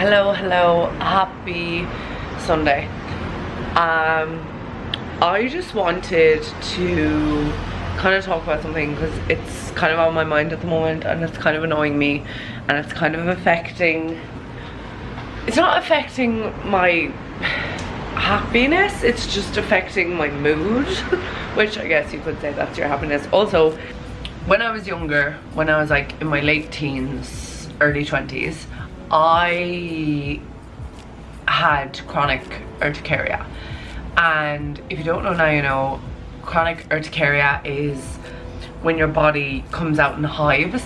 Hello, happy Sunday. I just wanted to kind of talk about something because it's kind of on my mind at the moment and it's kind of annoying me and it's kind of it's not affecting my happiness, it's just affecting my mood, which I guess you could say that's your happiness. Also, when I was younger, when I was like in my late teens, early 20s, I had chronic urticaria. And if you don't know now, you know, chronic urticaria is when your body comes out in hives.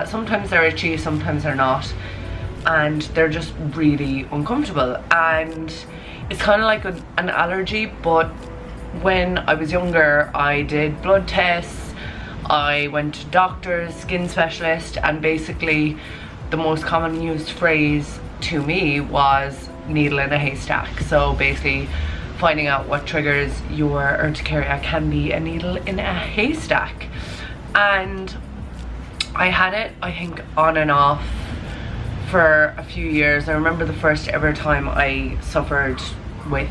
Sometimes they're itchy, sometimes they're not, and they're just really uncomfortable. And it's kind of like an allergy, but when I was younger, I did blood tests, I went to doctors, skin specialist, and basically the most common used phrase to me was needle in a haystack. So basically finding out what triggers your urticaria can be a needle in a haystack. And I had it, I think, on and off for a few years. I remember the first ever time I suffered with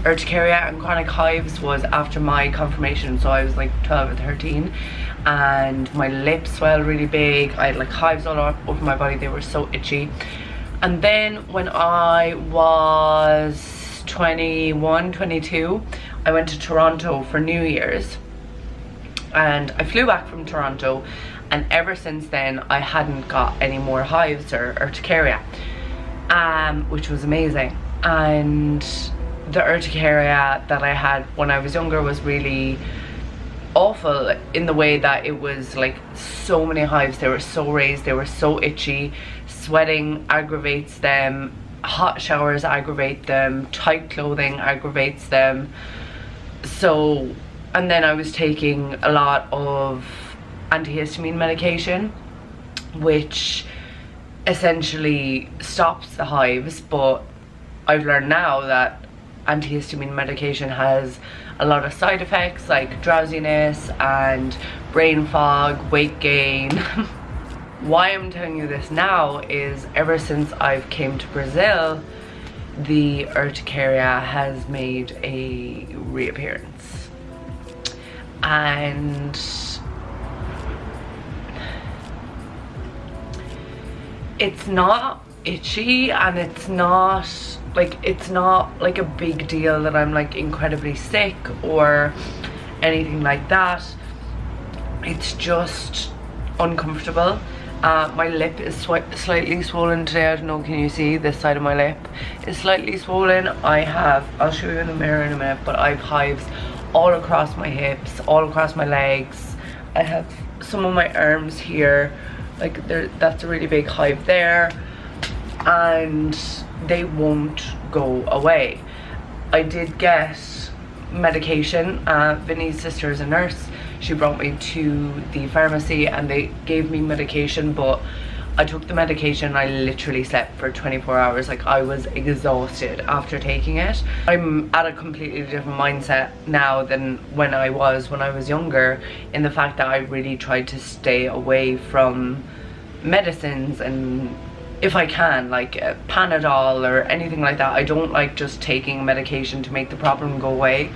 urticaria and chronic hives was after my confirmation. So I was like 12 or 13 and my lips swelled really big. I had like hives all over my body, they were so itchy. And then when I was 21, 22, I went to Toronto for New Year's and I flew back from Toronto, and ever since then I hadn't got any more hives or urticaria, which was amazing. And the urticaria that I had when I was younger was really awful in the way that it was like so many hives, they were so raised, they were so itchy. Sweating aggravates them, hot showers aggravate them, tight clothing aggravates them. So, and then I was taking a lot of antihistamine medication, which essentially stops the hives, but I've learned now that antihistamine medication has a lot of side effects like drowsiness and brain fog, weight gain. Why I'm telling you this now is ever since I've came to Brazil, the urticaria has made a reappearance. And it's not itchy and it's not like a big deal that I'm like incredibly sick or anything like that. It's just uncomfortable. My lip is slightly swollen today. I don't know, can you see this side of my lip is slightly swollen. I'll show you in the mirror in a minute, but I have hives all across my hips, all across my legs. I have some of my arms here, like that's a really big hive there, and they won't go away. I did get medication. Vinny's sister is a nurse. She brought me to the pharmacy and they gave me medication, but I took the medication, I literally slept for 24 hours. Like, I was exhausted after taking it. I'm at a completely different mindset now than when I was younger, in the fact that I really tried to stay away from medicines, and if I can, like Panadol or anything like that. I don't like just taking medication to make the problem go away,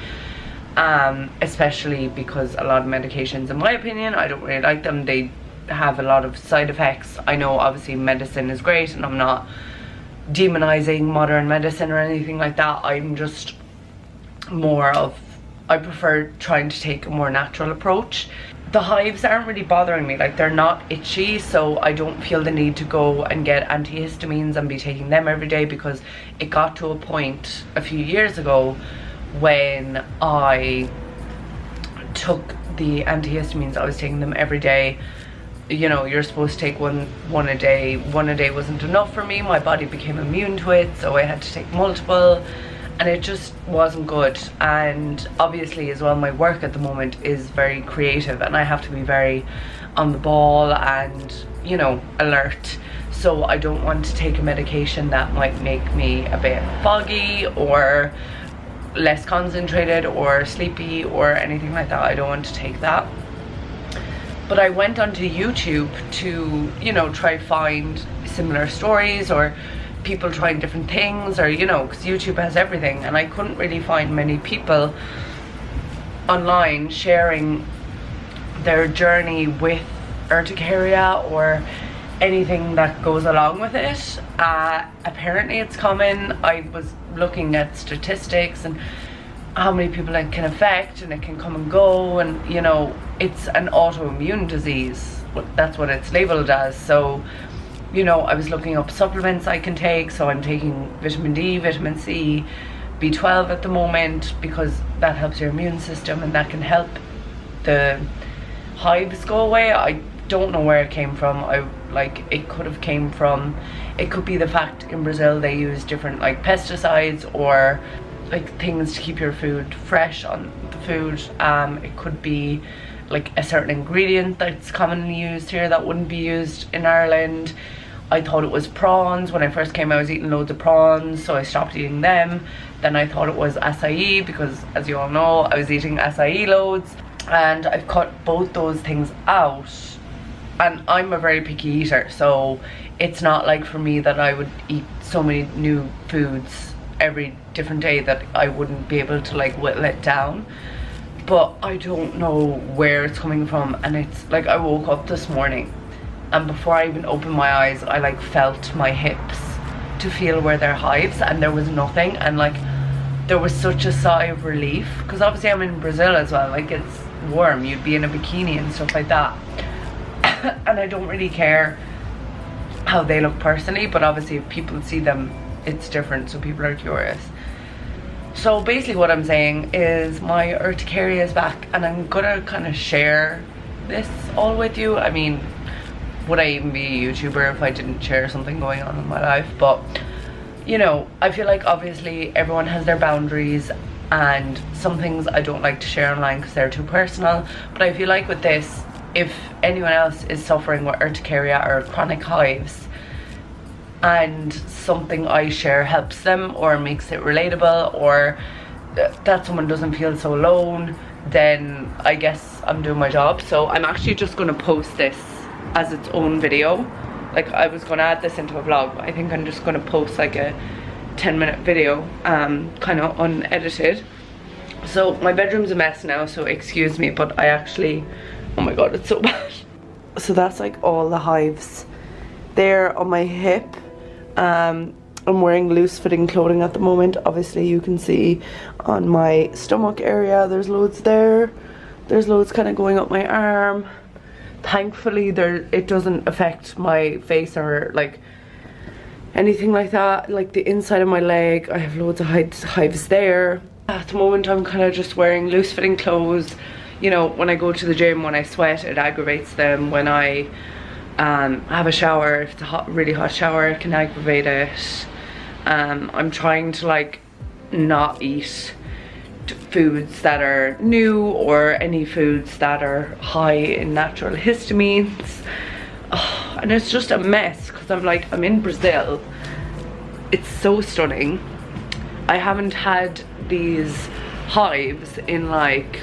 especially because a lot of medications, in my opinion, I don't really like them. They have a lot of side effects. I know obviously medicine is great and I'm not demonizing modern medicine or anything like that. I'm just more of, I prefer trying to take a more natural approach. The hives aren't really bothering me, like they're not itchy, so I don't feel the need to go and get antihistamines and be taking them every day, because it got to a point a few years ago when I took the antihistamines. I was taking them every day. You know, you're supposed to take one a day. One a day wasn't enough for me. My body became immune to it, so I had to take multiple, and it just wasn't good. And obviously as well, my work at the moment is very creative and I have to be very on the ball and, you know, alert. So I don't want to take a medication that might make me a bit foggy or less concentrated or sleepy or anything like that. I don't want to take that. But I went onto YouTube to, you know, try find similar stories or people trying different things, or you know, because YouTube has everything, and I couldn't really find many people online sharing their journey with urticaria or anything that goes along with it. Apparently it's common. I was looking at statistics and how many people it can affect, and it can come and go, and you know, it's an autoimmune disease. That's what it's labeled as. So you know, I was looking up supplements I can take. So I'm taking vitamin D, vitamin C, B12 at the moment, because that helps your immune system and that can help the hives go away. I don't know where it came from. It could have came from, it could be the fact in Brazil they use different like pesticides or like things to keep your food fresh on the food. It could be like a certain ingredient that's commonly used here that wouldn't be used in Ireland. I thought it was prawns. When I first came, I was eating loads of prawns, so I stopped eating them. Then I thought it was acai, because as you all know, I was eating acai loads, and I've cut both those things out. And I'm a very picky eater, so it's not like for me that I would eat so many new foods every different day that I wouldn't be able to like whittle it down. But I don't know where it's coming from, and it's like I woke up this morning and before I even opened my eyes, I like felt my hips to feel where they're hives, and there was nothing. And like there was such a sigh of relief, because obviously I'm in Brazil as well, like it's warm, you'd be in a bikini and stuff like that. And I don't really care how they look personally, but obviously if people see them, it's different, so people are curious. So basically what I'm saying is my urticaria is back, and I'm gonna kind of share this all with you. I mean, would I even be a YouTuber if I didn't share something going on in my life? But you know, I feel like obviously everyone has their boundaries, and some things I don't like to share online because they're too personal. But I feel like with this, if anyone else is suffering with urticaria or chronic hives, and something I share helps them or makes it relatable, or that someone doesn't feel so alone, then I guess I'm doing my job. So I'm actually just going to post this as its own video. Like I was going to add this into a vlog, but I think I'm just going to post like a 10-minute video, kind of unedited. So my bedroom's a mess now, so excuse me, but I actually, oh my god, it's so bad. So that's like all the hives there on my hip. I'm wearing loose fitting clothing at the moment. Obviously you can see on my stomach area there's loads there. There's loads kind of going up my arm. Thankfully it doesn't affect my face or like anything like that. Like the inside of my leg, I have loads of hives there. At the moment I'm kind of just wearing loose fitting clothes. You know, when I go to the gym, when I sweat, it aggravates them. When I have a shower, if it's a really hot shower, it can aggravate it. I'm trying to like not eat foods that are new or any foods that are high in natural histamines. Oh, and it's just a mess because I'm in Brazil. It's so stunning. I haven't had these hives in like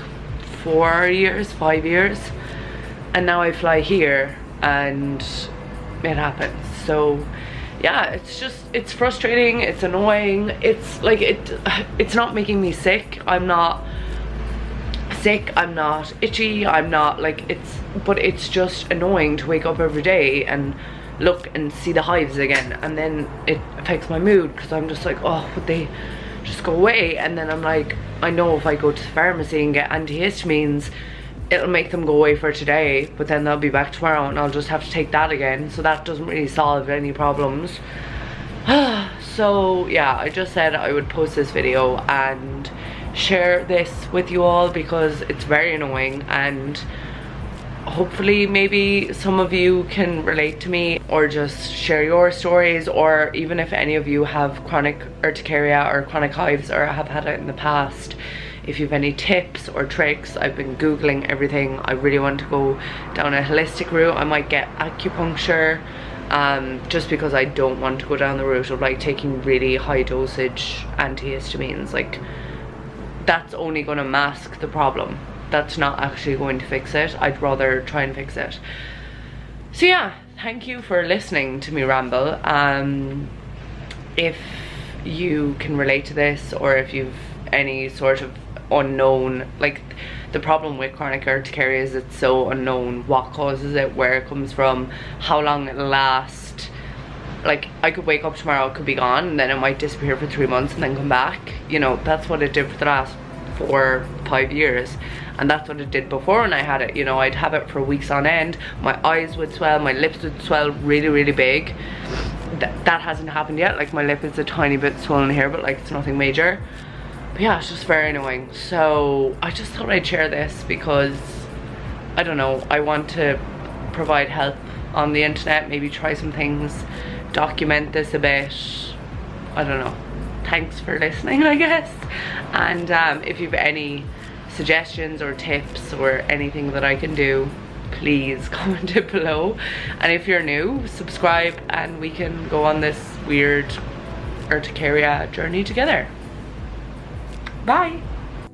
4 years, 5 years, and now I fly here and it happens. So yeah, it's frustrating, it's annoying. It's like it's not making me sick. I'm not sick, I'm not itchy, I'm not like, but it's just annoying to wake up every day and look and see the hives again, and then it affects my mood because I'm just like, oh, would they just go away? And then I'm like, I know if I go to the pharmacy and get antihistamines, it'll make them go away for today, but then they'll be back tomorrow and I'll just have to take that again. So that doesn't really solve any problems. So yeah, I just said I would post this video and share this with you all because it's very annoying, and hopefully maybe some of you can relate to me or just share your stories, or even if any of you have chronic urticaria or chronic hives or have had it in the past, if you have any tips or tricks. I've been googling everything. I really want to go down a holistic route. I might get acupuncture, just because I don't want to go down the route of like taking really high dosage antihistamines. Like that's only going to mask the problem. That's not actually going to fix it. I'd rather try and fix it. So yeah, thank you for listening to me ramble. if you can relate to this, or if you've any sort of unknown, like the problem with chronic urticaria is it's so unknown. What causes it, where it comes from, how long it'll last. Like, I could wake up tomorrow, it could be gone, and then it might disappear for 3 months and then come back. You know, that's what it did for the last 4-5 years, and that's what it did before when I had it. You know, I'd have it for weeks on end. My eyes would swell, my lips would swell really, really big. That hasn't happened yet. Like, my lip is a tiny bit swollen here, but like, it's nothing major. But yeah, it's just very annoying. So I just thought I'd share this because, I don't know, I want to provide help on the internet, maybe try some things, document this a bit. I don't know. Thanks for listening, I guess. And if you have any suggestions or tips or anything that I can do, please comment it below. And if you're new, subscribe and we can go on this weird urticaria journey together. Bye.